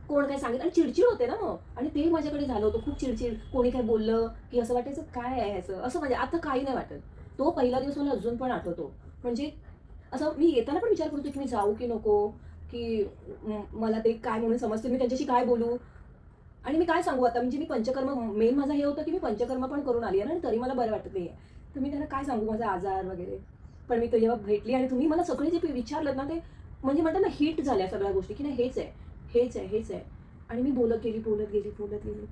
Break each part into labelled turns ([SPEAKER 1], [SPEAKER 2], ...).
[SPEAKER 1] कोण काय सांगितलं आणि चिडचिड होते ना मग. आणि ते माझ्याकडे झालं होतं खूप चिडचिड. कोणी काय बोललं की असं वाटायचं काय आहे ह्याचं? असं म्हणजे आता काही नाही वाटत. तो पहिला दिवस मला अजून पण आठवतो. म्हणजे असं मी येताना पण विचार करतो की मी जाऊ की नको? की मला ते काय म्हणून समजतील, मी त्यांच्याशी काय बोलू? आणि मी काय सांगू आता, म्हणजे मी पंचकर्म मेन माझं हे होतं की मी पंचकर्म पण करून आली आहे ना आणि तरी मला बरं वाटत नाहीये. तर मी त्यांना काय सांगू माझा आजार वगैरे. पण मी जेव्हा भेटली आणि तुम्ही मला सगळे जे विचारलत ना ते म्हणजे म्हणतात ना हिट झाल्या सगळ्या गोष्टी की नाही हेच आहे, हेच आहे, हेच आहे. आणि मी बोलत गेली, बोलत गेली, बोलत गेली.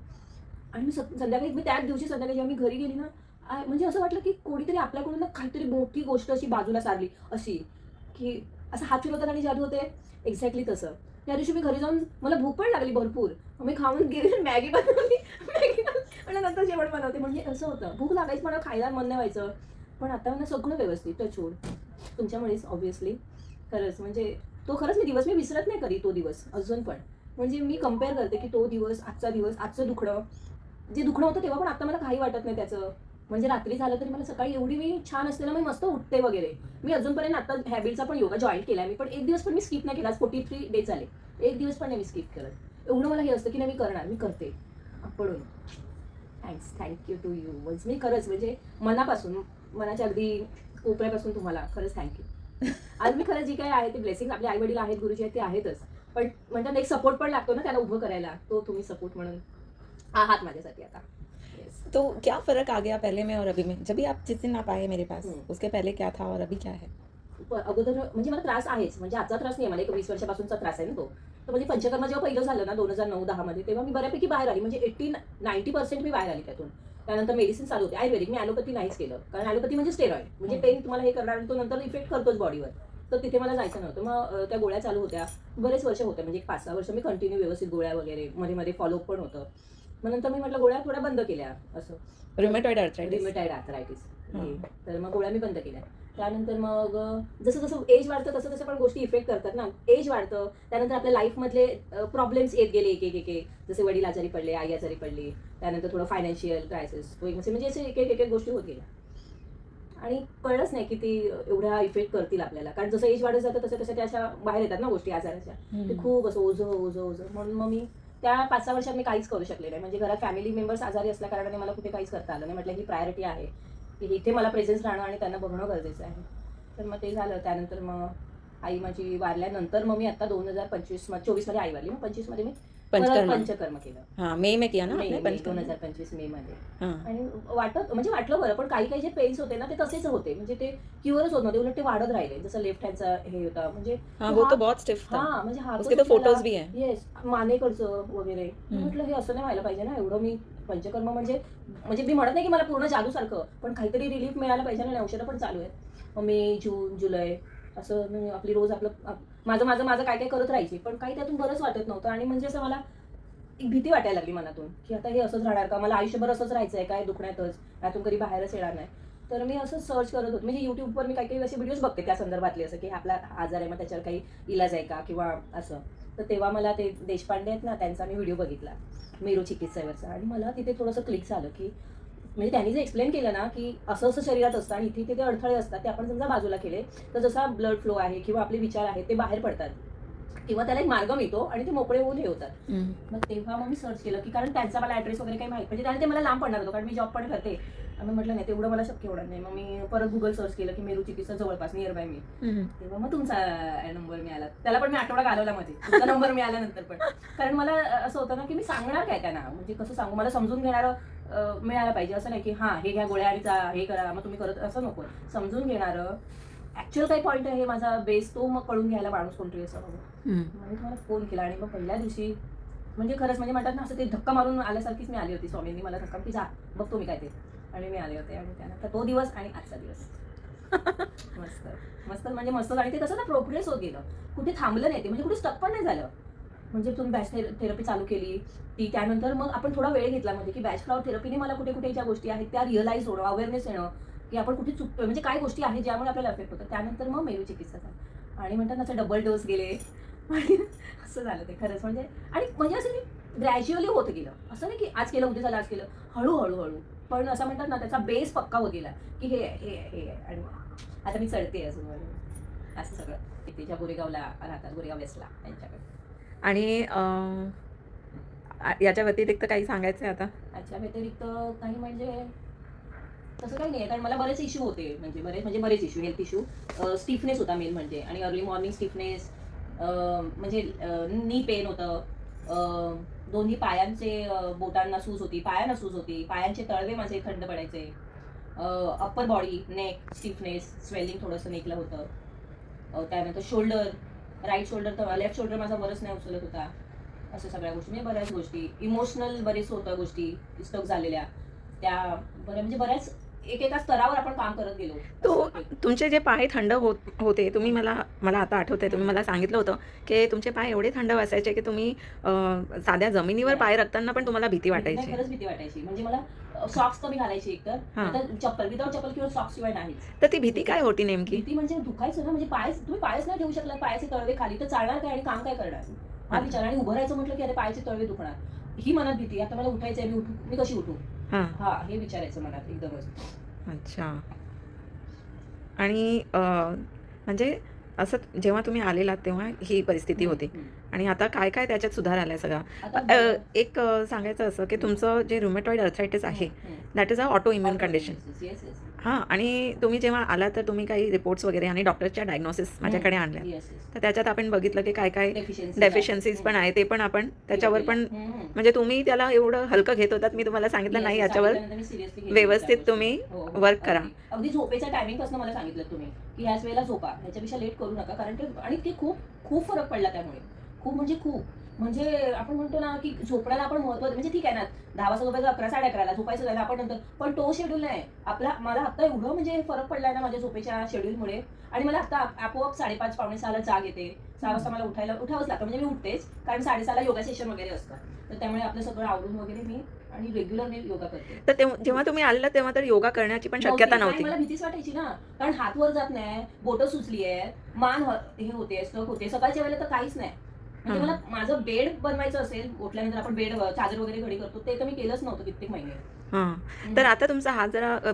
[SPEAKER 1] आणि मी संध्याकाळी मी त्याच दिवशी संध्याकाळी जेव्हा मी घरी गेली ना, म्हणजे असं वाटलं की कोणीतरी आपल्याकडून ना काहीतरी मोठी गोष्ट अशी बाजूला सारली अशी, की असं हात फिरवताना आणि जादू होते. एक्झॅक्टली तसं. त्या दिवशी मी घरी जाऊन मला भूक पण लागली भरपूर. मग मी खाऊन गेली मॅगी बनवली. मॅगी आणि नंतर जेवण बनवते. म्हणजे असं होतं. भूक लागायची मला खायला मन नाही व्हायचं. पण आता ना सगळं व्यवस्थित टचवूड. तुमच्यामुळेच ऑब्व्हियसली. खरंच म्हणजे तो खरंच मी विसरत नाही कधी तो दिवस अजून पण. म्हणजे मी कंपेअर करते की तो दिवस, आजचा दिवस, आजचं दुखणं, जे दुखणं होतं तेव्हा पण आता मला काही वाटत नाही त्याचं. म्हणजे रात्री झालं तरी मला सकाळी एवढी मी छान असते ना, मी मस्त उठते वगैरे. मी अजूनपर्यंत आता हॅबिटचा पण योगा जॉइन केलाय मी, पण एक दिवस पण मी स्किप नाही केला. आज 43 डेज झाले. एक दिवस पण नाही मी स्किप करत. एवढं मला हे असतं की नाही मी करणार, मी करते. पडून. Thank you to you. म्हणजे मी खरंच म्हणजे मनापासून, मनाच्या अगदी कोपऱ्यापासून तुम्हाला खरंच थँक यू. आज मी खरंच जी काही आहे ती ब्लेसिंग आपले आई-वडील आहेत, गुरुजी आहेत ते आहेतच. पण म्हणतात ना एक सपोर्ट पण लागतो ना त्याला उभं करायला. तो तुम्ही सपोर्ट म्हणून आहात माझ्यासाठी आता. येस.
[SPEAKER 2] तो क्या फ़र्क आ गया पहले में और अभी में? जब भी आप जिस दिन आप आए मेरे पास,
[SPEAKER 1] हं.
[SPEAKER 2] उसके पहले क्या था और अभी क्या है?
[SPEAKER 1] अगोदर म्हणजे मला त्रास आहेच. म्हणजे आजचा त्रास नाही आहे मला, एक 20 वर्षापासूनचा त्रास आहे ना तो. तर म्हणजे पंचकर्म जेव्हा पहिलं झालं ना 2009-10 मध्ये, तेव्हा मी बऱ्यापैकी बाहेर आली. म्हणजे 80-90% मी बाहेर आली त्यातून. त्यानंतर मेडिसिन चालू होते. आयुर्वेदिक मी ॲलोपॅथी नाहीच केलं. कारण ॲलोपॅथी म्हणजे स्टेरॉइड. म्हणजे
[SPEAKER 2] हं.
[SPEAKER 1] पेन तुम्हाला हे करणार आणि तो नंतर इफेक्ट करतोच बॉडीवर. तर तिथे मला जायचं नव्हतं. मग त्या गोळ्या चालू होत्या. बरेच वर्ष होत्या. म्हणजे एक 5-6 वर्ष मी कंटिन्यू व्यवस्थित गोळ्या वगैरे, मध्ये-मध्ये फॉलोअप पण होतं. मग नंतर मी म्हटलं गोळ्या थोड्या बंद केल्या असं.
[SPEAKER 2] Rheumatoid arthritis?
[SPEAKER 1] रिमेटाईड आर्थरायटिस
[SPEAKER 2] हां.
[SPEAKER 1] हे. तर मग गोळ्या मी बंद केल्या. त्यानंतर मग जसं-जसं एज वाढतं तसं-तसं पण गोष्टी इफेक्ट करतात ना. एज वाढतं, त्यानंतर आपल्या लाईफमधले प्रॉब्लेम्स येत गेले एक. जसे वडील आजारी पडले, आई आजारी पडली, त्यानंतर थोडं फायनान्शियल क्रायसिस, म्हणजे असे एक गोष्टी होत गेल्या. आणि कळलंच नाही की ती एवढ्या इफेक्ट करतील आपल्याला. कारण जसं एज वाढत जातं तसं-तसं त्या अशा बाहेर येतात ना गोष्टी आजाराच्या. ते
[SPEAKER 2] हं.
[SPEAKER 1] खूप असं ओझं. म्हणून मग मी त्या 5-6 वर्षात मी काहीच करू शकले नाही. म्हणजे घरात फॅमिली मेंबर्स आजारी असल्या कारणाने मला कुठे काहीच करता आलं नाही. म्हटलं ही प्रायोरिटी आहे, की इथे मला प्रेझेन्स राहणं आणि त्यांना बघणं गरजेचं आहे. तर मग ते झालं. त्यानंतर मग आई माझी वारल्यानंतर मग मी आता 2025 24 मध्ये आई वारली. मग 25 मध्ये मी परत
[SPEAKER 2] पंचकर्मा.
[SPEAKER 1] पंचकर्म केलं.
[SPEAKER 2] हाँ, मई में किया ना
[SPEAKER 1] मे
[SPEAKER 2] आपने
[SPEAKER 1] मे
[SPEAKER 2] पंचकर्मा?
[SPEAKER 1] 2025 मे मध्ये.
[SPEAKER 2] हाँ.
[SPEAKER 1] आणि वाटलं बरं, पण काही जे पेन्स होते ना, ते तसेच होते. म्हणजे ते क्युअरच होत नव्हते. उलट ते वाढत राहिले. जसं लेफ्ट हँडचा हे होता. म्हणजे
[SPEAKER 2] हाँ,
[SPEAKER 1] तो
[SPEAKER 2] वो तो
[SPEAKER 1] हात
[SPEAKER 2] बहुत स्टिफ था.
[SPEAKER 1] हां, म्हणजे
[SPEAKER 2] उसके
[SPEAKER 1] हातच
[SPEAKER 2] तो
[SPEAKER 1] उचलायला
[SPEAKER 2] फ़ोटोज़ भी हैं.
[SPEAKER 1] येस, मानेकडचं वगैरे. मी
[SPEAKER 2] हं.
[SPEAKER 1] म्हटलं हे असं नाही व्हायला पाहिजे ना, एवढं मी पंचकर्म म्हणजे मी म्हणत नाही की मला पूर्ण जादूसारखं, पण काहीतरी रिलीफ मिळायला पाहिजे ना आणि औषधं पण चालू आहेत. मग मे, जून, जुलै असं मी आपली रोज माझं काय करत राहायची. पण काही त्यातून बरंच वाटत नव्हतं आणि म्हणजे असं मला एक भीती वाटायला लागली मनातून, की आता हे असंच राहणार का? मला आयुष्यभर असंच राहायचंय काय दुखण्यातच? यातून कधी बाहेरच येणार नाही. तर मी असं सर्च करत होते. म्हणजे YouTubeवर मी काही असे व्हिडिओज बघते त्या संदर्भातले, असं की आपला आजार आहे, मग त्याच्यावर काही इलाज आहे का? किंवा असं. तर तेव्हा मला ते देशपांडे आहेत ना, त्यांचा मी व्हिडिओ बघितला, मेरू चिकित्सेवरचा आणि मला तिथे थोडंसं क्लिक झालं, की म्हणजे त्यांनी जे एक्सप्लेन केलं ना, की असं-असं शरीरात असतं आणि इथे-इथे ते अडथळे असतात. ते आपण समजा बाजूला केले, तर जसा ब्लड फ्लो आहे किंवा आपले विचार आहेत, ते बाहेर पडतात किंवा त्याला एक मार्ग मिळतो आणि ते मोकळे होऊन हे होतात.
[SPEAKER 2] हं.
[SPEAKER 1] मग तेव्हा मी सर्च केलं, की कारण त्यांचा मला ॲड्रेस वगैरे काही माहीत म्हणजे त्याने ते मला लांब पडणार होतं, कारण मी जॉब पण करते. आणि म्हटलं नाही तेवढं मला शक्य होणार नाही. मग मी परत Google सर्च केलं, की मेरू चिकित्सा जवळपास निअर बाय मी.
[SPEAKER 2] हं.
[SPEAKER 1] तेव्हा मग तुमचा नंबर मिळाला. त्याला पण मी आठवडा घालवला मध्ये. तुमचा नंबर मिळाल्यानंतर पण. कारण मला असं होतं ना, की मी सांगणार काय त्यांना? म्हणजे कसं सांगू? मला समजून घेणारं मिळायला पाहिजे. असं नाही, की हां, हे घ्या गोळ्या आणि हे करा, मग तुम्ही करत असं नको. समजून घेणारं, ॲक्चुअल काही पॉइंट आहे माझा बेस तो मग कळून घ्यायला माणूस कोणतरी असं हवं.
[SPEAKER 2] हं.
[SPEAKER 1] मग मी तुम्हाला फोन केला आणि मग पहिल्या दिवशी म्हणजे खरंच म्हणजे म्हणतात ना, असं ते धक्का मारून आल्यासारखीच मी आली होती. स्वामींनी मला धक्का की जा बघतो मी काय ते. आणि मी आले होते आणि त्यानंतर तो दिवस आणि आजचा दिवस. मस्त. म्हणजे मस्तच आणि ते कसं ना प्रोग्रेस होत गेलं. कुठे थांबलं नाही ते म्हणजे कुठे स्टक पण नाही झालं. म्हणजे तुम्ही बॅच थेरपी चालू केली. ती त्यानंतर मग आपण थोडा वेळ घेतला मध्ये, की बॅच फ्लॉवर थेरपीने मला कुठे-कुठे ज्या गोष्टी आहेत त्या रिअलाईज होणं, अवेअरनेस येणं, की आपण कुठे चुकतोय म्हणजे काय गोष्टी आहेत ज्यामुळे आपल्याला इफेक्ट होतात. त्यानंतर मग मेरू चिकित्सा झाली. आणि म्हणतात ना असं डबल डोस गेले आणि असं झालं ते खरंच म्हणजे आणि म्हणजे असं मी ग्रॅज्युअली होत गेलं. असं नाही की आज केलं, उद्या झालं, आज केलं. हळू. पण असं म्हणतात ना त्याचा बेस पक्का होत गेला, की हे आहे आणि आता मी चढते अजून वर. असं सगळं. तिच्या गोरेगावला राहतात, गोरेगाव वेस्टला त्यांच्याकडे.
[SPEAKER 2] आणि याच्या व्यतिरिक्त काही सांगायचं आहे आता?
[SPEAKER 1] याच्या व्यतिरिक्त काही म्हणजे तसं काही नाही आहे, कारण मला बरेच इश्यू होते, म्हणजे बरेच इश्यू, हेल्थ इश्यू. स्टिफनेस होता मेन म्हणजे, आणि अर्ली मॉर्निंग स्टिफनेस, म्हणजे नी पेन होतं. दोन्ही पायांचे बोटांना सूज होती, पायांना सूज होती, पायांचे तळवे माझे थंड पडायचे. Upper body, neck stiffness, swelling थोडंसं नेकला होतं. त्यानंतर शोल्डर, राईट शोल्डर तर लेफ्ट शोल्डर माझा वरच नाही उचलत होता. अशा सगळ्या गोष्टी, म्हणजे बऱ्याच गोष्टी. इमोशनल बरेच होत्या गोष्टी स्टक झालेल्या त्या. म्हणजे बऱ्याच एकेका स्तरावर आपण काम करत गेलो.
[SPEAKER 2] तो
[SPEAKER 1] असं ते.
[SPEAKER 2] तुमचे जे पाय थंड होते, तुम्ही मला मला आता आठवतंय, तुम्ही मला सांगितलं होतं, की तुमचे पाय एवढे थंड वाजायचे, की तुम्ही साध्या जमिनीवर पाय रखताना पण तुम्हाला भीती
[SPEAKER 1] नाही,
[SPEAKER 2] वाटायची.
[SPEAKER 1] खरंच भीती वाटायची. म्हणजे मला सॉक्स कमी घालायची एकतर,
[SPEAKER 2] हां.
[SPEAKER 1] नाहीतर चप्पल, विदाऊट चप्पल किंवा सॉक्स शिवाय नाहीच.
[SPEAKER 2] तर ती भीती काय होती नेमकी?
[SPEAKER 1] भीती म्हणजे दुखायचं ना, म्हणजे तुम्ही पायच नाही ठेवू शकला, पायाचे तळवे खाली, तर चालणार काय आणि काम काय करणार? हा विचार. आणि उभं राहायचं म्हटलं की अरे पायाचे तळवे दुखणार, ही मनात भीती. आता मला उठायचंय, मी कशी उठू?
[SPEAKER 2] हां.
[SPEAKER 1] हा, हे विचारायचं मनात एकदमच.
[SPEAKER 2] अच्छा. आणि म्हणजे असं जेव्हा तुम्ही आलेलात तेव्हा ही परिस्थिती होती, आणि आता काय काय त्याच्यात सुधार आलाय सगळा.
[SPEAKER 1] आता
[SPEAKER 2] एक सांगायचं असं, की तुमचं जे रुमेटॉइड अर्थरायटिस आहे, that is a auto immune condition.
[SPEAKER 1] Yes, yes.
[SPEAKER 2] हां, आणि तुम्ही जेव्हा आलात तर तुम्ही काही रिपोर्ट्स वगैरे आणि डॉक्टरच्या डायग्नोसिस माझ्याकडे आणल्या.
[SPEAKER 1] Yes, yes.
[SPEAKER 2] तर त्याच्यात आपण बघितलं की काय काय
[SPEAKER 1] Deficiencies
[SPEAKER 2] डेफिशियन्सीज पण आहे, ते पण आपण त्याच्यावर पण, म्हणजे तुम्ही त्याला एवढं हलकं घेत होतात. मी तुम्हाला सांगितलं नाही, याच्यावर व्यवस्थित तुम्ही वर्क करा.
[SPEAKER 1] अगदी झोपेच्या टायमिंग पासून मला सांगितलं तुम्ही की ह्याच वेळेला झोपा, ह्याच्यापेक्षा लेट करू नका, कारण ते, आणि ते खूप खूप फरक पडला त्यामुळे. खूप म्हणजे खूप. म्हणजे आपण म्हणतो ना की झोपण्याला आपण महत्व, म्हणजे ठीक आहे ना, 10 वाजता झोपायचं, 11 11:30ला झोपायचं झालं आपण नंतर, पण तो शेड्यूल नाही आपला. मला आता एवढं म्हणजे फरक पडलाय ना माझ्या झोपेच्या शेड्यूलमुळे. आणि मला आता आपोआप 5:30 पावणे 6ला जाग येते. 6 वाजता मला उठावंच लागतं, म्हणजे मी उठतेच, कारण 6:30ला योगा सेशन वगैरे असतं. तर त्यामुळे आपलं सगळं आवरून वगैरे मी आणि रेग्युलर मी योगा करते.
[SPEAKER 2] तर जेव्हा तुम्ही आलेला तेव्हा तर योगा करण्याची पण शक्यता नव्हती.
[SPEAKER 1] मला भीतीच वाटायची ना, कारण हात वर जात नाही, बोटं सुचली आहे, मान हे होते, स्टक होते. सकाळच्या वेळेला तर काहीच नाही. म्हणजे मला माझं बेड बनवायचं असेल, उठल्यानंतर आपण बेड चादर वगैरे घडी करतो, ते तर मी केलंच नव्हतं कित्येक महिने.
[SPEAKER 2] हां. तर आता तुमचा हात जरा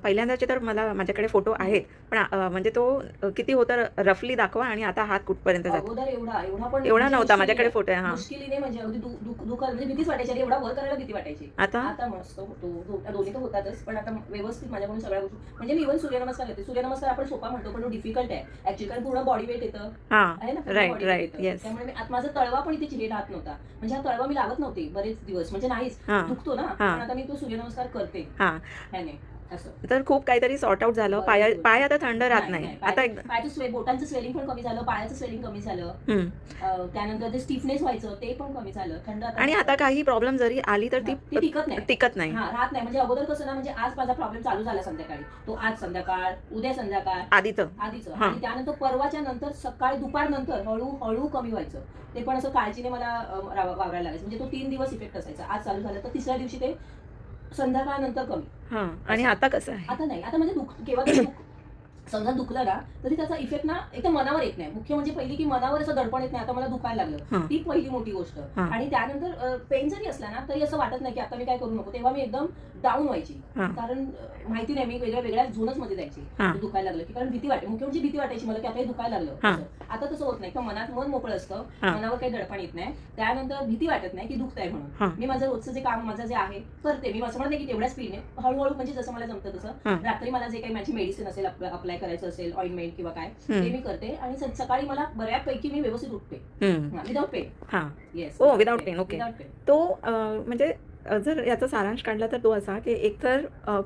[SPEAKER 2] पहिल्यांदाचे तर मला माझ्याकडे फोटो आहेत, पण म्हणजे तो किती होता रफली दाखवा, आणि आता हात कुठपर्यंत जातो?
[SPEAKER 1] अगोदर एवढा पण
[SPEAKER 2] एवढा
[SPEAKER 1] म्हणजे
[SPEAKER 2] नव्हता, माझ्याकडे फोटो आहे. हां.
[SPEAKER 1] मुश्किलीने, म्हणजे अगदी दुखा, म्हणजे भीतीच वाटायची, आणि एवढा वर करायला भीती वाटायची.
[SPEAKER 2] आता
[SPEAKER 1] आता मस्त होतो, दोन्ही तर होतातच, पण आता व्यवस्थित माझ्याकडून सगळ्या गोष्टी. म्हणजे मी इव्हन सूर्यनमस्कार येते. सूर्यनमस्कार आपण सोपा म्हणतो, पण तो डिफिकल्ट आहे ऍक्च्युअली, कारण पूर्ण बॉडी वेट येतं.
[SPEAKER 2] हां,
[SPEAKER 1] आहे ना,
[SPEAKER 2] राईट, येस.
[SPEAKER 1] त्यामुळे माझा तळवा पण इथे चिरे राहत नव्हता. म्हणजे हा तळवा मी लावत नव्हते बरेच दिवस, म्हणजे नाहीच,
[SPEAKER 2] हां.
[SPEAKER 1] दुखतो ना.
[SPEAKER 2] हां.
[SPEAKER 1] पण आता मी तो सूर्यनमस्कार करते
[SPEAKER 2] हां.
[SPEAKER 1] ह्याने असं.
[SPEAKER 2] तर खूप काहीतरी सॉर्ट आउट झालं. पाय आता थंड राहत नाही. आता
[SPEAKER 1] पायाचं बोटांचं स्वेलिंग पण कमी झालं, पायाचं स्वेलिंग कमी झालं. त्यानंतर जे स्टिफनेस व्हायचं ते पण कमी झालं, थंड.
[SPEAKER 2] आणि आता काही प्रॉब्लेम जरी आली तर ती टिकत नाही.
[SPEAKER 1] हा, राहत नाही. म्हणजे अगोदर कसं ना, म्हणजे आज माझा प्रॉब्लेम चालू झाला संध्याकाळी, तो आज संध्याकाळ, उद्या संध्याकाळ, आधीचं, आणि त्यानंतर परवाच्या नंतर सकाळी दुपार नंतर हळूहळू कमी व्हायचं. ते पण असं काळजीने मला वावरायला लागायचं. म्हणजे तो 3 दिवस इफेक्ट असायचा. आज चालू झालं तर तिसऱ्या दिवशी ते संध्याकाळनंतर कमी.
[SPEAKER 2] हां. आणि आता कसं आहे?
[SPEAKER 1] आता नाही. आता म्हणजे केव्हा तरी समजा दुखलं ना, तरी त्याचा इफेक्ट ना एकदम मनावर येत नाही. मुख्य म्हणजे पहिली की मनावर असं दडपण येत नाही, आता मला दुखायला लागलं, ती पहिली मोठी गोष्ट. आणि त्यानंतर पेन जरी असला ना, तरी असं वाटत नाही की आता मी काय करू नको. तेव्हा मी एकदम डाऊन व्हायची, कारण माहिती नाही, मी वेगळ्या झोनच मध्ये जायची दुखायला लागलं की, कारण भीती वाटे. मुख्य म्हणजे भीती वाटायची मला की आता हे दुखायला लागलं. आता तसं होत नाही, किंवा मनात मन मोकळं असतं, मनावर काही दडपण येत नाही, त्यानंतर भीती वाटत नाही की दुखतंय म्हणून. मी माझं रोजचं जे काम माझं जे आहे करते. मी असं म्हणत नाही की तेवढ्या स्पीडने, हळूहळू, म्हणजे जसं मला जमतं तसं. रात्री मला जे काही माझी मेडिसिन असेल, अप्लाय करायचं असेल, ऑइंटमेंट किंवा काय, ते मी करते. आणि सकाळी मला बऱ्यापैकी मी व्यवस्थित उठते विदाउट पेन.
[SPEAKER 2] हां,
[SPEAKER 1] येस,
[SPEAKER 2] विदाउट पेन. ओके. तो म्हणजे जर याचा सारांश काढला तर तो असा की एकतर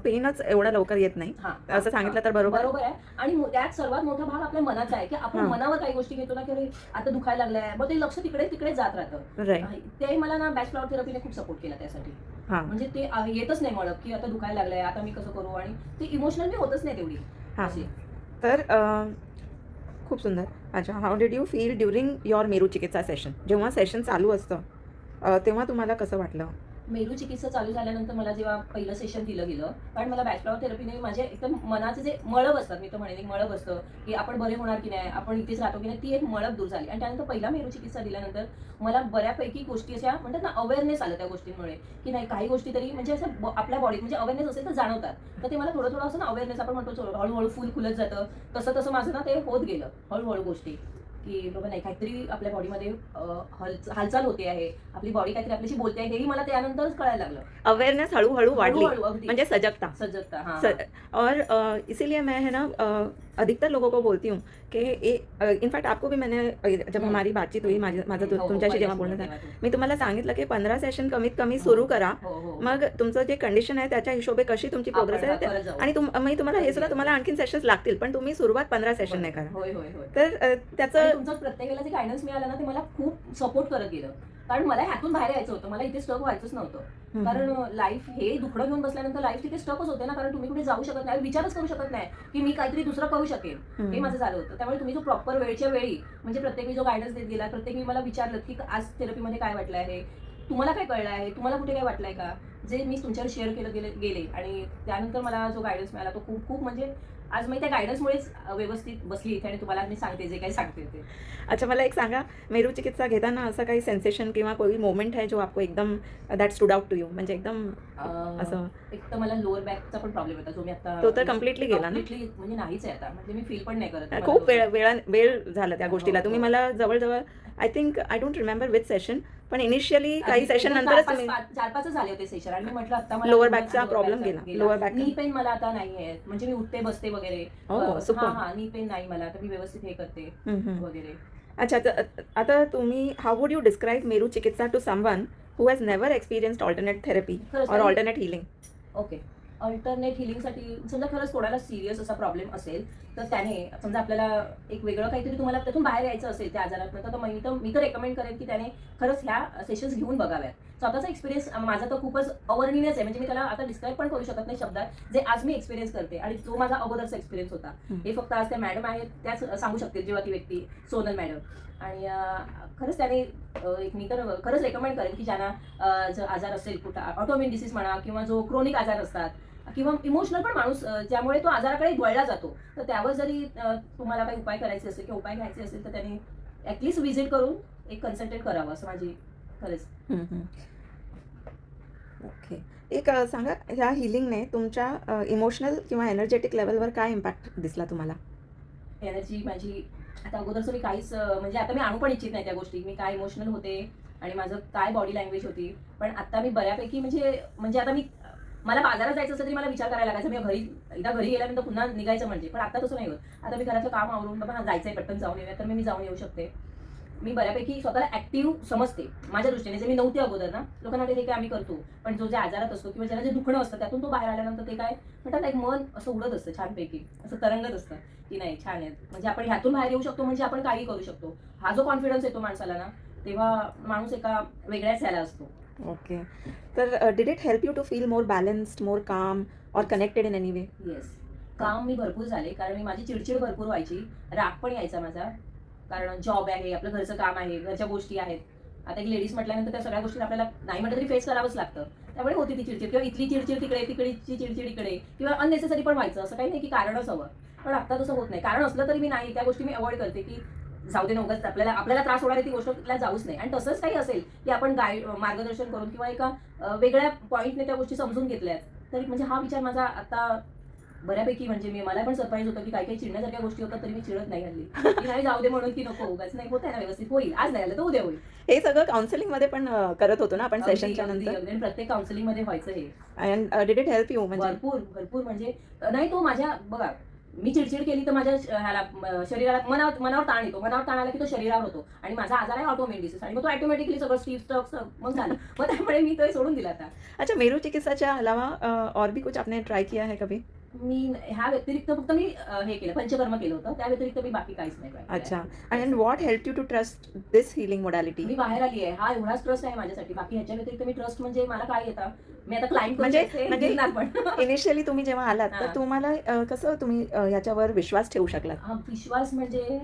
[SPEAKER 2] पेनच एवढा लवकर येत नाही, असं सांगितलं तर बरोबर
[SPEAKER 1] आहे. आणि त्यात सर्वात मोठा भाग आपल्या मनाचा आहे, की आपण मनावर काही गोष्टी घेतो ना, की अरे आता दुखायला लागलाय, मग ते लक्ष तिकडे जात राहतं. ते मला ना बॅक फ्लॉवर थेरपीने खूप सपोर्ट केला त्यासाठी. म्हणजे ते येतच नाही मळक की आता दुखायला लागलंय, आता मी कसं करू, आणि ते इमोशनल मी होतच नाही तेवढी अशी.
[SPEAKER 2] तर खूप सुंदर. अच्छा, how did you feel during your Meru चिकित्सा सेशन? जेव्हा सेशन चालू असतं तेव्हा तुम्हाला कसं वाटलं?
[SPEAKER 1] मेरू चिकित्सा चालू झाल्यानंतर मला जेव्हा पहिलं सेशन दिलं गेलं, कारण मला बॅकफ्लॉवर थेरपीने माझे एकदम मनाचे जे मळब असतात, मी तर म्हणेन मळब असतं की आपण बरे होणार की नाही, आपण इथेच राहतो की नाही, ती एक मळब दूर झाली. आणि त्यानंतर पहिला मेरू चिकित्सा दिल्यानंतर मला बऱ्यापैकी गोष्टी अशा म्हणतात ना, अवेअरनेस आलं त्या गोष्टींमुळे, की नाही काही गोष्टी तरी म्हणजे असं आपल्या बॉडीत म्हणजे अवेअरनेस असेल तर जाणवतात. तर ते मला थोडं असं ना अवेअरनेस, आपण म्हणतो हळूहळू फुल खुलत जातं, तसं माझं ना ते होत गेलं हळूहळू गोष्टी, की बाबा नाही काहीतरी आपल्या बॉडीमध्ये हालचाल होते आहे, आपली बॉडी काहीतरी आपल्याशी बोलते आहे, हेही मला त्यानंतरच कळायला लागलं.
[SPEAKER 2] अवेयरनेस हळू-हळू वाढली,
[SPEAKER 1] हळू-हळू अगदी
[SPEAKER 2] म्हणजे सजगता।
[SPEAKER 1] सजगता. हां,
[SPEAKER 2] स
[SPEAKER 1] हां.
[SPEAKER 2] और इसीलिए मैं है ना अधिकतर लोगों को बोलती हूँ कि इनफैक्ट आपको भी मैंने जब
[SPEAKER 1] हं.
[SPEAKER 2] हमारी बातचीत हुई माझं
[SPEAKER 1] हो, हो.
[SPEAKER 2] तुमच्याशी जेव्हा
[SPEAKER 1] पहिल्याच
[SPEAKER 2] बोलणं
[SPEAKER 1] वेळेला
[SPEAKER 2] झालं,
[SPEAKER 1] तेव्हा.
[SPEAKER 2] मी तुम्हाला सांगितलं की 15 सेशन कमीत कमी
[SPEAKER 1] हो,
[SPEAKER 2] सुरू करा.
[SPEAKER 1] हो, हो, हो.
[SPEAKER 2] मग तुमचं जे कंडिशन आहे त्याच्या हिशोबे कशी तुमची प्रोग्रेस
[SPEAKER 1] आपण
[SPEAKER 2] आहे
[SPEAKER 1] करत जाऊ.
[SPEAKER 2] आणि मी तुम्हाला हे
[SPEAKER 1] अगदी,
[SPEAKER 2] सुद्धा
[SPEAKER 1] अगदी.
[SPEAKER 2] तुम्हाला आणखीन सेशन्स लागतील, पण तुम्ही सुरुवात 15 सेशनने
[SPEAKER 1] बरोबर.
[SPEAKER 2] करा.
[SPEAKER 1] होय, होय, होय.
[SPEAKER 2] तर
[SPEAKER 1] आणि
[SPEAKER 2] त्याचं
[SPEAKER 1] तुमचं प्रत्येकाला जे गायडन्स मिळालं ना, ते मला खूप सपोर्ट करत गेलं. कारण मला ह्यातून बाहेर यायचं होतं. मला इथे स्टक व्हायचंच नव्हतं.
[SPEAKER 2] हं,
[SPEAKER 1] कारण लाईफ हे दुखणं घेऊन बसल्यानंतर लाईफ तिथे स्टकच होते ना, कारण तुम्ही कुठे जाऊ शकत नाही, विचारच करू शकत नाही, की मी काहीतरी दुसरं करू शकेन.
[SPEAKER 2] हं.
[SPEAKER 1] हे माझं झालं होतं. त्यामुळे तुम्ही जो प्रॉपर वेळच्या वेळी म्हणजे प्रत्येक जो गायडन्स देत गेला, प्रत्येकी मला विचारलं, की आज थेरपीमध्ये काय वाटलं आहे? तुम्हाला काय कळलं आहे? तुम्हाला कुठे काय वाटलंय का? जे मी तुमच्यावर शेअर गेले आणि त्यानंतर मला जो गायडन्स मिळाला तो खूप खूप म्हणजे आज मी त्या गायडन्समुळेच व्यवस्थित बसली इथे आणि तुम्हाला मी सांगते जे काही सांगते ते.
[SPEAKER 2] अच्छा, मला एक सांगा, मेरू चिकित्सा घेताना असं काही सेन्सेशन किंवा कोई मोमेंट है जो आपको एकदम that stood out to you, म्हणजे एकदम असं?
[SPEAKER 1] एक तर मला लोअर बॅकचा पण प्रॉब्लेम होता जो मी आता
[SPEAKER 2] तो तर completely गेला ना?
[SPEAKER 1] कम्प्लिटली म्हणजे नाहीच आहे आता. म्हणजे मी फील पण नाही करत.
[SPEAKER 2] खूप वेळ झाला त्या गोष्टीला.
[SPEAKER 1] हो,
[SPEAKER 2] तुम्ही
[SPEAKER 1] हो.
[SPEAKER 2] मला जवळ-जवळ I think I don't remember which session, पण इनिशियली काही सेशन नंतरच तुम्ही
[SPEAKER 1] 4-5 झाले होते सेशन आणि मी म्हटलं आता मला
[SPEAKER 2] लोअर बॅकचा प्रॉब्लेम गेला. लोअर बॅक
[SPEAKER 1] नी पेन मला आता नाही आहे. म्हणजे मी उठते बसते वगैरे.
[SPEAKER 2] हो, सुपर.
[SPEAKER 1] हां, नी पेन नाही मला. आता मी व्यवस्थित हे करते वगैरे.
[SPEAKER 2] अच्छा, तर आता तुम्ही how would you describe Meru chikitsa to someone who has never experienced alternate therapy
[SPEAKER 1] खरंच
[SPEAKER 2] और
[SPEAKER 1] तर-
[SPEAKER 2] अल्टरनेट हिलिंग?
[SPEAKER 1] ओके. अल्टरनेट हिलिंगसाठी समजा खरंच कोणाला सिरियस असा प्रॉब्लेम असेल, तर त्याने समजा आपल्याला एक वेगळं काहीतरी तुम्हाला त्यातून बाहेर यायचं असेल त्या आजारातनं, तर मी तर रेकमेंड करेन की त्याने खरंच ह्या सेशन्स घेऊन बघाव्यात. स्वतःचा एक्सपिरियन्स माझा तर खूपच अवर्णनीयच आहे. म्हणजे मी त्याला आता डिस्क्राईब पण करू शकत नाही शब्दात, जे आज मी एक्सपिरियन्स करते आणि जो माझा अगोदरचा एक्सपिरियन्स होता. हे फक्त आज त्या मॅडम आहेत त्याच सांगू शकतील, जेव्हा ती व्यक्ती सोनल मॅडम. आणि खरंच त्याने एक मी तर खरंच रेकमेंड करेन की ज्यांना जर आजार असेल कुठं ऑटोइम्युन डिसीज म्हणा किंवा जो क्रोनिक आजार असतात किंवा इमोशनल पण माणूस ज्यामुळे तो आजाराकडे वळला जातो, तर त्यावर जरी तुम्हाला काही उपाय करायचे असेल किंवा उपाय घ्यायचे असेल तर त्यांनी ॲटलिस्ट व्हिजिट करून एक कन्सल्टेट करावं असं माझी खरंच.
[SPEAKER 2] ओके. एक सांगा, ह्या हिलिंगने तुमच्या इमोशनल किंवा एनर्जेटिक लेवलवर काय इम्पॅक्ट दिसला तुम्हाला?
[SPEAKER 1] एनर्जी माझी आता अगोदरचं मी काहीच म्हणजे आता मी आणू पण इच्छित नाही त्या गोष्टी. मी काय इमोशनल होते आणि माझं काय बॉडी लँग्वेज होती. पण आता मी बऱ्यापैकी म्हणजे आता मला बाजारात जायचं असेल तरी मला विचार करायला लागायचा. मी एकदा घरी गेल्यानंतर पुन्हा निघायचं म्हणजे. पण आता तसं नाही होत. आता मी घरातलं काम आवरून बाबा जायचंय पटकन जाऊन येऊया, तर मी जाऊन येऊ शकते. मी बऱ्यापैकी स्वतःला ऍक्टिव्ह समजते माझ्या दृष्टीने. जे मी नव्हते अगोदर ना, लोकांना वाटते हे काय आम्ही करतो, पण जो जे आजारात असतो किंवा ज्याला जे दुखणं असतं त्यातून तो बाहेर आल्यानंतर ते काय म्हणतात, एक मन असं उडत असतं छानपैकी, असं तरंगत असतं की नाही छान आहे. म्हणजे आपण ह्यातून बाहेर येऊ शकतो, म्हणजे आपण काही करू शकतो. हा जो कॉन्फिडन्स येतो माणसाला ना, तेव्हा माणूस एका वेगळ्याच ह्याला असतो.
[SPEAKER 2] ओके. तर did it help you to feel more balanced, more calm or connected in any way?
[SPEAKER 1] Yes. काम मी भरपूर झाले, कारण माझी चिडचिड भरपूर व्हायची, राग पण यायचा माझा. कारण जॉब आहे, आपलं घरचं काम आहे, घरच्या गोष्टी आहेत. आता एक लेडीज म्हटल्यानंतर त्या सगळ्या गोष्टी आपल्याला नाही म्हटलं तरी फेस करावंच लागतं. त्यामुळे होती ती चिडचिड किंवा इथली चिडचिड तिकडे, तिकडची चिडचिड इकडे किंवा अननेसेसरी पण व्हायचं. असं काही नाही की कारणच हवं. पण आता तसं होत नाही. कारण असलं तरी मी नाही, त्या गोष्टी मी अवॉइड करते की जाऊ दे, नव्हतंच आपल्याला त्रास होणार आहे ती गोष्टला जाऊच नाही. आणि तसंच काही असेल की आपण मार्गदर्शन करून किंवा एका वेगळ्या पॉईंटने त्या गोष्टी समजून घेतल्यात, तरी म्हणजे हा विचार माझा आता बऱ्यापैकी म्हणजे मला पण सरप्राईज होतं की काही काही चिडण्यासारख्या गोष्टी होतात तरी मी चिडत नाही हल्ली. की नाही जाऊ दे म्हणून की नको उगाच नाही, होत आहे ना व्यवस्थित, होईल, आज नाही आलं तर उद्या होईल.
[SPEAKER 2] हे सगळं काउन्सिलिंगमध्ये पण करत होतो ना आपण
[SPEAKER 1] अगदी,
[SPEAKER 2] सेशनच्या
[SPEAKER 1] अगदी,
[SPEAKER 2] नंतर?
[SPEAKER 1] अगदी. आणि प्रत्येक काउन्सिलिंगमध्ये व्हायचं हे.
[SPEAKER 2] And did it help you? म्हणजे
[SPEAKER 1] भरपूर भरपूर म्हणजे नाही, तो माझ्या बघा मी चिडचिड केली तर माझ्या शरीराला मनावर ताण येतो. मनावर ताण आला की तो शरीरावर होतो आणि माझा आजार आहे ऑटोइम्युन डिसीज आणि मग तो ऑटोमॅटिकली सगळं स्टीफ स्टॉक मग झालं. मग त्यामुळे मी तो सोडून दिला आता.
[SPEAKER 2] अच्छा, मेरू चिकित्सा के अलावा और भी कुछ आपने ट्राई किया है कभी?
[SPEAKER 1] मी ह्या व्यतिरिक्त फक्त मी हे केलं, पंचकर्म केलं होतं. त्या व्यतिरिक्त मी बाकी काहीच नाही केलं.
[SPEAKER 2] अच्छा. And what help you to trust this healing modality?
[SPEAKER 1] मी बाहेर आली आहे, हा एवढाच ट्रस्ट आहे माझ्यासाठी. बाकी ह्याच्या व्यतिरिक्त मी ट्रस्ट म्हणजे मला काय येतं, मी आता क्लाइंट
[SPEAKER 2] म्हणजे
[SPEAKER 1] पण
[SPEAKER 2] इनिशियली तुम्ही जेव्हा आलात तर
[SPEAKER 1] हां.
[SPEAKER 2] तुम्हाला कसं तुम्ही याच्यावर विश्वास ठेवू शकलात?
[SPEAKER 1] हा विश्वास म्हणजे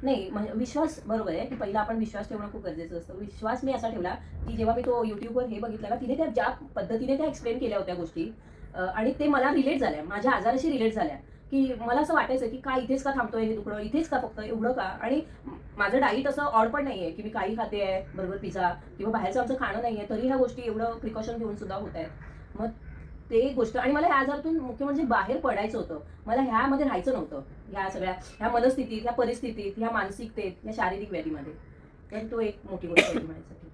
[SPEAKER 1] नाही, म्हणजे विश्वास बरोबर आहे की पहिला आपण विश्वास ठेवणं खूप गरजेचं असतं. विश्वास मी असा ठेवला की जेव्हा मी तो युट्यूबवर हे बघितला का, तिने त्या ज्या पद्धतीने त्या एक्सप्लेन केल्या होत्या गोष्टी आणि ते मला रिलेट झाल्या, माझ्या आजाराशी रिलेट झाल्या, की मला असं वाटायचं की काय इथेच का थांबतोय हे दुखणं, इथेच का फक्त एवढं का. आणि माझं डाईट असं ऑड पण नाहीये की मी काही खाते आहे बरोबर पिझ्झा किंवा बाहेरचं आमचं खाणं नाहीये, तरी ह्या गोष्टी एवढं प्रिकॉशन घेऊन सुद्धा होत आहेत. मग ते एक गोष्ट. आणि मला ह्या आजारातून मुख्य म्हणजे बाहेर पडायचं होतं. मला ह्यामध्ये राहायचं नव्हतं. ह्या सगळ्या ह्या मनस्थितीत, ह्या परिस्थितीत, ह्या मानसिकतेत, ह्या शारीरिक व्याधीमध्ये. तर तो एक मोठी गोष्ट होती माझ्यासाठी.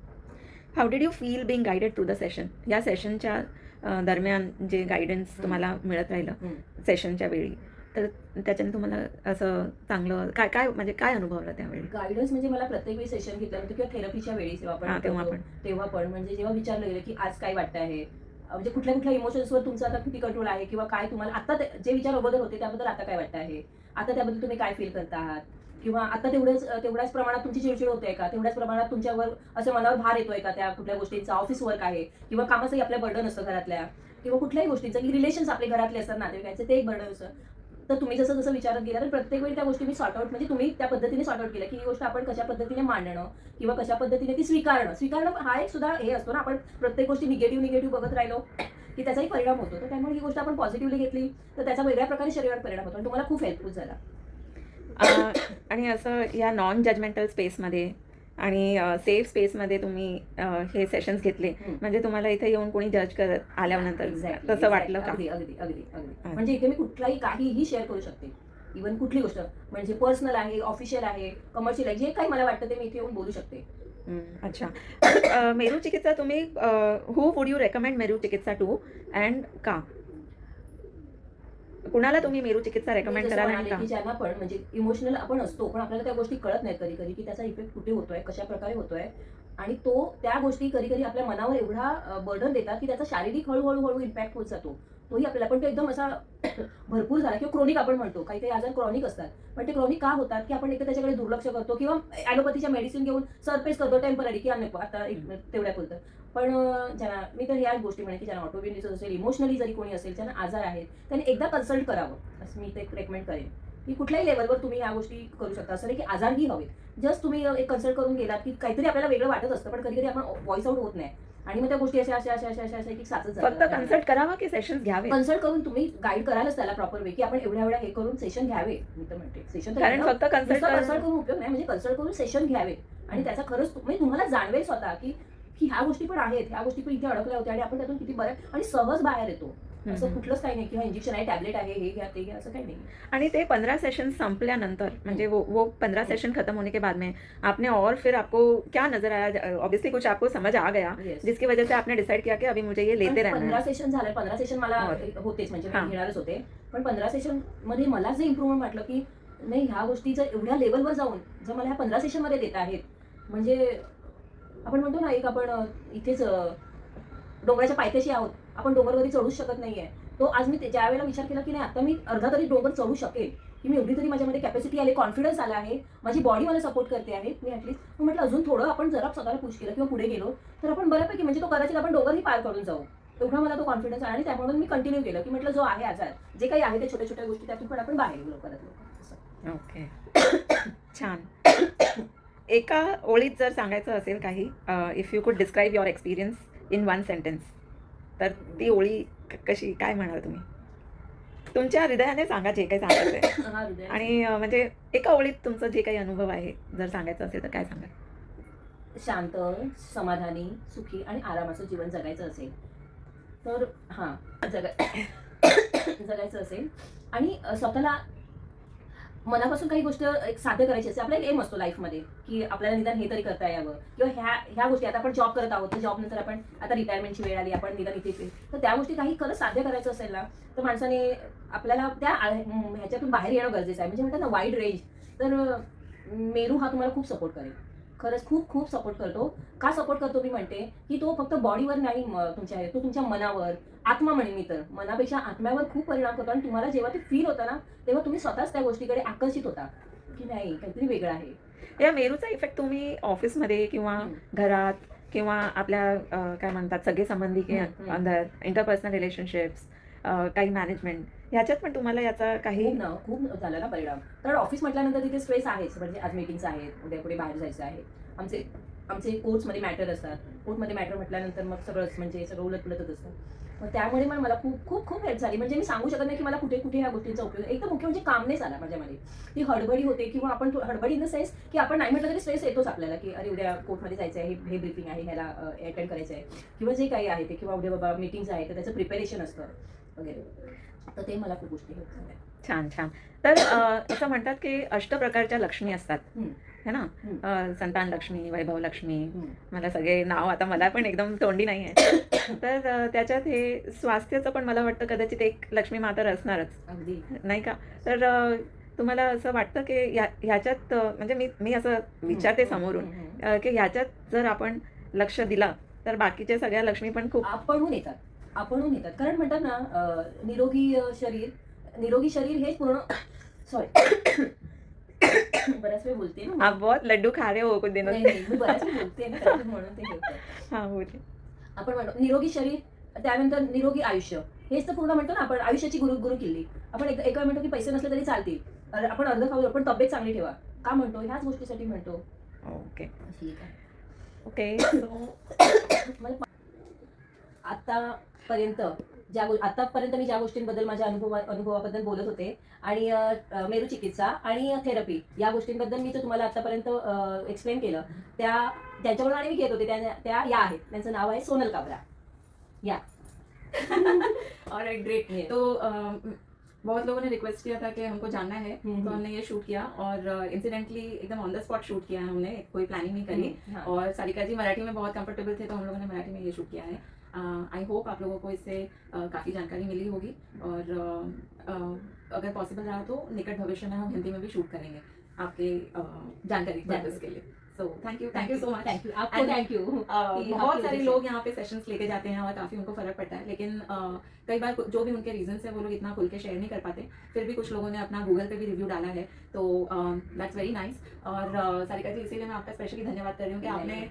[SPEAKER 2] How did you feel being guided through the session? या सेशनच्या दरम्यान जे गायडन्स तुम्हाला मिळत राहिलं सेशनच्या वेळी, तर त्याच्याने तुम्हाला असं चांगलं काय काय म्हणजे काय अनुभवलं त्यावेळी?
[SPEAKER 1] गाईडन्स म्हणजे मला प्रत्येक वेळी सेशन घेतल्यानंतर किंवा थेरपीच्या वेळी जेव्हा
[SPEAKER 2] हां,
[SPEAKER 1] आपण
[SPEAKER 2] तेव्हा
[SPEAKER 1] करतो,
[SPEAKER 2] पण.
[SPEAKER 1] तेव्हा पण म्हणजे जेव्हा विचारलं गेलं की आज काय वाटतं आहे, म्हणजे कुठल्या कुठल्या इमोशन्सवर तुमचा आता किती कंट्रोल आहे, किंवा काय तुम्हाला आता जे विचार अगोदर होते त्याबद्दल आता काय वाटतं आहे, आता त्याबद्दल तुम्ही काय फील करता आहात, किंवा आता तेवढ्याच प्रमाणात तुमची चिडचिड होते का, तेवढ्याच प्रमाणात तुमच्यावर असं मनावर भार येतोय का त्या कुठल्या गोष्टींचा, ऑफिस वर्क आहे किंवा कामाचंही आपल्या बर्डन असतं घरातल्या, किंवा कुठल्याही गोष्टींचं की रिलेशन्स आपले घरातले असतात नातेवाईकांचे, ते एक बर्डन असतं. तर तुम्ही जसं जसं विचारत गेला तर प्रत्येक वेळी त्या गोष्टी मी सॉर्ट आउट, म्हणजे तुम्ही त्या पद्धतीने सॉर्ट आउट केलं की ही गोष्ट आपण कशा पद्धतीने मांडणं किंवा कशा पद्धतीने ती स्वीकारणं हा एक सुद्धा हे असतो ना. आपण प्रत्येक गोष्टी निगेटिव्ह बघत राहिलो की त्याचाही परिणाम होतो. तर त्यामुळे ही गोष्ट आपण पॉझिटिव्हली घेतली तर त्याचा वेगळ्या प्रकारे शरीरावर परिणाम होतो आणि तुम्हाला खूप हेल्पफुल झाला.
[SPEAKER 2] आणि असं या नॉन जजमेंटल स्पेसमध्ये आणि सेफ स्पेसमध्ये तुम्ही हे सेशन्स घेतले, म्हणजे तुम्हाला इथे येऊन कोणी जज करत आल्यानंतर
[SPEAKER 1] Exactly,
[SPEAKER 2] तसं वाटलं का?
[SPEAKER 1] अगदी अगदी अगदी अगदी. म्हणजे इथे मी कुठलाही काहीही शेअर करू शकते. इव्हन कुठली गोष्ट म्हणजे पर्सनल आहे, ऑफिशियल आहे, कमर्शियल आहे, जे काही मला वाटतं ते मी इथे येऊन बोलू शकते.
[SPEAKER 2] अच्छा. मेरू चिकित्सा तुम्ही हू would you recommend Meru chikitsa two and का? कुणाला तुम्ही मेरू चिकित्सा
[SPEAKER 1] मी
[SPEAKER 2] रेकमेंड
[SPEAKER 1] जसं
[SPEAKER 2] कराल आणि
[SPEAKER 1] म्हणाले
[SPEAKER 2] का?
[SPEAKER 1] की ज्यांना पण म्हणजे इमोशनल आपण असतो, पण आपल्याला त्या गोष्टी कळत नाहीत कधी कधी की त्याचा इफेक्ट कुठे होतोय, कशा प्रकारे होतोय, आणि त्या गोष्टी कधी कधी आपल्या मनावर एवढा बर्डन देतात की त्याचा शारीरिक हळूहळू इम्पॅक्ट होत जातो. तोही आपल्याला पण तो एकदम असा भरपूर झाला किंवा क्रोनिक आपण म्हणतो, काही काही आजार क्रोनिक असतात. पण ते क्रोनिक का होतात की आपण एकतर त्याच्याकडे दुर्लक्ष करतो किंवा ॲलोपॅथीच्या मेडिसिन घेऊन सरफेस करतो टेम्पररी की नको आता तेवढ्या पुरतं. पण ज्यांना मी तर ह्या गोष्टी म्हणेन की ज्यांना ऑटोइम्युन डिसऑर्डर असेल, इमोशनली जरी कोणी असेल, ज्यांना आजार आहेत, त्यांनी एकदा कन्सल्ट करावं असं मी ते रेकमेंड करेन. की कुठल्याही लेवलवर तुम्ही ह्या गोष्टी करू शकता. असं नाही की आजारही हवेत. जस्ट तुम्ही एक कन्सल्ट करून गेलात की काहीतरी आपल्याला वेगळं वाटत असतं, पण कधी-कधी आपण व्हॉइस आउट होत नाही. आणि मग त्या गोष्टी अशा एक साचत
[SPEAKER 2] फक्त
[SPEAKER 1] जातात.
[SPEAKER 2] कन्सल्ट करावा की सेशन्स घ्यावे?
[SPEAKER 1] कन्सल्ट करून तुम्ही गाईड करालच त्याला प्रॉपर वे की आपण एवढ्या हे करून सेशन घ्यावे. मी तर म्हणते सेशन तर
[SPEAKER 2] कारण फक्त
[SPEAKER 1] कन्सल्ट
[SPEAKER 2] कन्सल्ट
[SPEAKER 1] करून उपयोग नाही. म्हणजे कन्सल्ट करून सेशन घ्यावे आणि त्याचा खरंच म्हणजे तुम्हाला जाणवेल स्वतः की की ह्या गोष्टी पण आहेत, ह्या गोष्टी पण इथे अडकल्या होत्या आणि आपण त्यातून किती बरं आणि सहज बाहेर येतो. असं कुठलंच काही नाही किंवा इंजेक्शन आहे, टॅबलेट आहे, हे घ्या, ते घ्या, असं काही नाही.
[SPEAKER 2] आणि ते 15 सेशन संपल्यानंतर म्हणजे वो 15 सेशन खत्म होने के बाद में आपने और फिर आपको क्या नज़र आया? ऑब्वियसली कुछ आपको समझ आ गया,
[SPEAKER 1] Yes.
[SPEAKER 2] जिसकी वजह से आपने डिसाइड किया कि अभी मुझे ये लेते रहना
[SPEAKER 1] 15
[SPEAKER 2] है.
[SPEAKER 1] सेशन झालं. 15 सेशन मला होतेच म्हणजे मी
[SPEAKER 2] हां.
[SPEAKER 1] घेणारच होते. पण 15 सेशन मध्ये मला जे इम्प्रूव्हमेंट वाटलं की नाही, ह्या गोष्टी जर एवढ्या लेवलवर जाऊन जर मला ह्या 15 सेशनमध्ये देत आहेत, म्हणजे आपण म्हणतो ना, एक आपण इथेच डोंगराच्या पायथ्याशी आहोत. आपण डोंगरवरती चढूच शकत नाहीये. तो आज मी ज्यावेळेला विचार केला की नाही, आता मी अर्धा तरी डोंगर चढू शकेल, की मी एवढी तरी माझ्यामध्ये कॅपॅसिटी आली, कॉन्फिडन्स आला आहे, माझी बॉडी मला सपोर्ट करते आहे. मी ॲटलीस्ट म्हटलं अजून थोडं आपण जरा स्वतःला पुश केलं किंवा पुढे गेलो तर आपण बऱ्यापैकी म्हणजे तो कदाचित आपण डोंगरही पार करून जाऊ. एवढा मला तो कॉन्फिडन्स आला आणि त्यामुळे मी कंटिन्यू केलं की म्हटलं जो आहे आजार, जे काही आहे ते छोट्या-छोट्या गोष्टी, त्यातून पण आपण बाहेर येऊ लवकरात असं.
[SPEAKER 2] ओके. छान. एका ओळीत जर सांगायचं असेल काही, इफ यू कुड describe your experience in one sentence, तर ती ओळी कशी काय म्हणाल तुम्ही? तुमच्या हृदयाने सांगा जे काही सांगायचं आहे.
[SPEAKER 1] हा हृदय
[SPEAKER 2] आणि म्हणजे एका ओळीत तुमचं जे काही अनुभव आहे जर सांगायचं असेल तर काय सांगाल?
[SPEAKER 1] शांत, समाधानी, सुखी आणि आरामाचं जीवन जगायचं असेल तर जगायचं असेल आणि स्वतःला मनापासून काही गोष्ट एक साध्य करायची असते. आपला एक एम असतो लाईफमध्ये की आपल्याला निदान हे तरी करता यावं किंवा ह्या गोष्टी आता आपण जॉब करत आहोत, तर जॉब नंतर आपण आता रिटायरमेंटची वेळ आली, आपण निदान इथे तर त्या गोष्टी काही खरंच साध्य करायचं असेल ना, तर माणसाने आपल्याला त्या ह्याच्यातून बाहेर येणं गरजेचं आहे. म्हणजे म्हणतात ना वाईड रेंज. तर मेरू हा तुम्हाला खूप सपोर्ट करेल. खरंच खूप खूप सपोर्ट करतो. का सपोर्ट करतो मी म्हणते की तो फक्त बॉडीवर नाही तो तुमच्या मनावर, आत्मा म्हणेन मी तर, मनापेक्षा आत्म्यावर खूप परिणाम करतो आणि तुम्हाला जेव्हा ते फील होतं ना, तेव्हा तुम्ही स्वतःच त्या गोष्टीकडे आकर्षित होता की नाही, काहीतरी वेगळं आहे.
[SPEAKER 2] या मेरूचा इफेक्ट तुम्ही ऑफिसमध्ये किंवा घरात किंवा आपल्या काय म्हणतात सगळे संबंधी अंदर इंटरपर्सनल रिलेशनशिप्स, काही मॅनेजमेंट ह्याच्यात पण तुम्हाला याचा काही
[SPEAKER 1] खूप झाला ना परिणाम. कारण ऑफिस म्हटल्यानंतर तिथे स्ट्रेस आहेच. म्हणजे आज मीटिंग्स आहेत, उद्या पुढे बाहेर जायचं आहे. आमचे आमचे कोर्ट्समध्ये मॅटर असतात. कोर्टमध्ये मॅटर म्हटल्यानंतर मग सगळंच म्हणजे सगळं उलटपुलटच असतं. मग त्यामुळे पण मला खूप खूप खूप हेल्प झाली. म्हणजे मी सांगू शकत नाही की मला कुठे कुठे ह्या गोष्टींचा उपयोग. एक तर मुख्य म्हणजे कामनेस आला माझ्यामध्ये. ती हडबडी होते किंवा आपण हडबडी इन द सेन्स की आपण नाही म्हटलं तरी स्ट्रेस येतोच आपल्याला, की अरे उद्या कोर्टमध्ये जायचं आहे, हे ब्रीफिंग आहे, ह्याला अटेंड करायचं आहे किंवा जे काही आहे ते, किंवा उद्या बाबा मीटिंग्स आहे तर त्याचं प्रिपरेशन असतं वगैरे. तर ते मला खूप गोष्टी हेल्प झाल्या.
[SPEAKER 2] छान, छान. तर असं म्हणतात की प्रकारच्या लक्ष्मी असतात,
[SPEAKER 1] हं,
[SPEAKER 2] है ना?
[SPEAKER 1] हं,
[SPEAKER 2] संतान लक्ष्मी, वैभव लक्ष्मी,
[SPEAKER 1] हं.
[SPEAKER 2] मला सगळे नाव आता मला पण एकदम तोंडी नाही आहे. तर त्याच्यात हे स्वास्थ्याचं पण मला वाटतं कदाचित एक लक्ष्मी माता असणारच,
[SPEAKER 1] अगदी.
[SPEAKER 2] नाही का? तर तुम्हाला असं वाटतं की ह्याच्यात म्हणजे मी मी असं
[SPEAKER 1] हं,
[SPEAKER 2] विचारते
[SPEAKER 1] हं,
[SPEAKER 2] समोरून
[SPEAKER 1] हं, हं.
[SPEAKER 2] की ह्याच्यात जर आपण लक्ष दिलं, तर बाकीच्या सगळ्या लक्ष्मी पण खूप
[SPEAKER 1] आपणहून येतात. आपणहून येतात. कारण म्हणतात ना निरोगी शरीर हेच पूर्ण सॉरी बऱ्याच वेळ बोलते ना
[SPEAKER 2] आप
[SPEAKER 1] मी.
[SPEAKER 2] बहुत लड्डू खा रहे हो कुछ दिनों
[SPEAKER 1] नाही,
[SPEAKER 2] से.
[SPEAKER 1] नाही. मी बऱ्याच वेळ बोलते ना त्याच्यात म्हणून ते हे होतं.
[SPEAKER 2] हां, बोलिए.
[SPEAKER 1] आपण म्हणतो निरोगी शरीर, त्यानंतर निरोगी आयुष्य. हेच तर पूर्ण म्हणतो ना आपण आयुष्याची गुरुकिल्ली. आपण एका म्हणतो की पैसे नसले तरी चालतील. आपण अर्ध खाऊ, पण तब्येत चांगली ठेवा. का म्हणतो? ह्याच गोष्टीसाठी म्हणतो.
[SPEAKER 2] ओके.
[SPEAKER 1] अशी एक आहे.
[SPEAKER 2] ओके. सो
[SPEAKER 1] मला आतापर्यंत आतापर्यंत मी ज्या गोष्टींबद्दल माझ्या अनुभवाबद्दल बोलत होते आणि मेरू चिकित्सा आणि थेरपी या गोष्टींबद्दल मी तर तुम्हाला आतापर्यंत एक्सप्लेन केलं. ज्यांच्याकडून आणि मी घेत होते त्या या आहेत. त्यांचं नाव आहे सोनल काबरा. या.
[SPEAKER 3] Alright, great.
[SPEAKER 1] Yes.
[SPEAKER 3] तो बहुत लोगों ने रिक्वेस्ट किया था कि हमको जानना है,
[SPEAKER 1] हम्म,
[SPEAKER 3] तो हमने ये शूट किया और इंसिडेंटली एकदम ऑन द स्पॉट शूट किया है हमने, कोई प्लानिंग नहीं करी।
[SPEAKER 1] हाँ.
[SPEAKER 3] और सारिका जी मराठी में बहुत कंफर्टेबल थे तो हम लोगों ने मराठी में ये शूट किया है। आई होप आप लोगों को इससे काफ़ी जानकारी मिली होगी और अगर पॉसिबल रहा तो निकट भविष्य में हम हिंदी में भी शूट करेंगे आपके जानकारी पर्पज के लिए। So thank you so much.
[SPEAKER 1] Thank you आपको,
[SPEAKER 3] And,
[SPEAKER 1] थैंक यू
[SPEAKER 3] बहुत सारे लोग यहाँ पे सेशंस लेके जाते हैं और काफ़ी उनको फ़र्क पड़ता है, लेकिन कई बार जो भी उनके रीजंस है वो लोग इतना खुल के शेयर नहीं कर पाते। फिर भी कुछ लोगों ने अपना गूगल पे भी रिव्यू डाला है, तो दैट्स वेरी नाइस। और सारिका जी, इसीलिए मैं आपका स्पेशली धन्यवाद कर रही हूँ कि आपने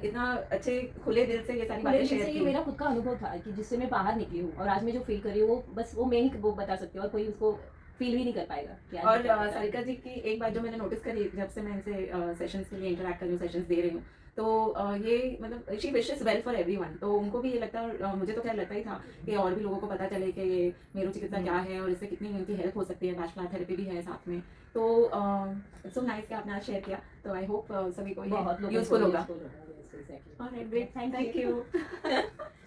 [SPEAKER 3] इतना अच्छे खुले दिल से ये सारी बातें शेयर
[SPEAKER 1] ये
[SPEAKER 3] की।
[SPEAKER 1] मेरा खुद का अनुभव था कि जिससे मैं बाहर निकली हूँ, और आज मैं जो फील कर रही हूँ वो बस वो मैं ही वो बता सकती हूँ, और कोई उसको फील भी नहीं कर पाएगा कि आज
[SPEAKER 3] और
[SPEAKER 1] मैं क्या कर रही हूँ।
[SPEAKER 3] सारिका जी की एक बात जो मैंने नोटिस करी जब से मैं इनसे सेशंस के लिए इंटरेक्ट कर रही हूँ, सेशंस दे रही हूँ, तो ये मतलब शी विशेस वेल फॉर एवरीवन। तो उनको भी ये लगता है, और मुझे तो खैर लगता ही था कि और भी लोगों को पता चले कि ये मेरू चिकित्सा क्या है और इससे कितनी उनकी हेल्प हो सकती है। बैचलर थेरेपी भी है साथ में, तो इट्स सो नाइस कि आपने आज शेयर किया। तो आई होप सभी को
[SPEAKER 1] बहुत
[SPEAKER 3] ये
[SPEAKER 1] लोगों को
[SPEAKER 3] यूजफुल होगा।
[SPEAKER 1] useful होगा। Yes, exactly.
[SPEAKER 3] Alright, great,
[SPEAKER 1] Thank
[SPEAKER 3] thank
[SPEAKER 1] you.
[SPEAKER 3] You.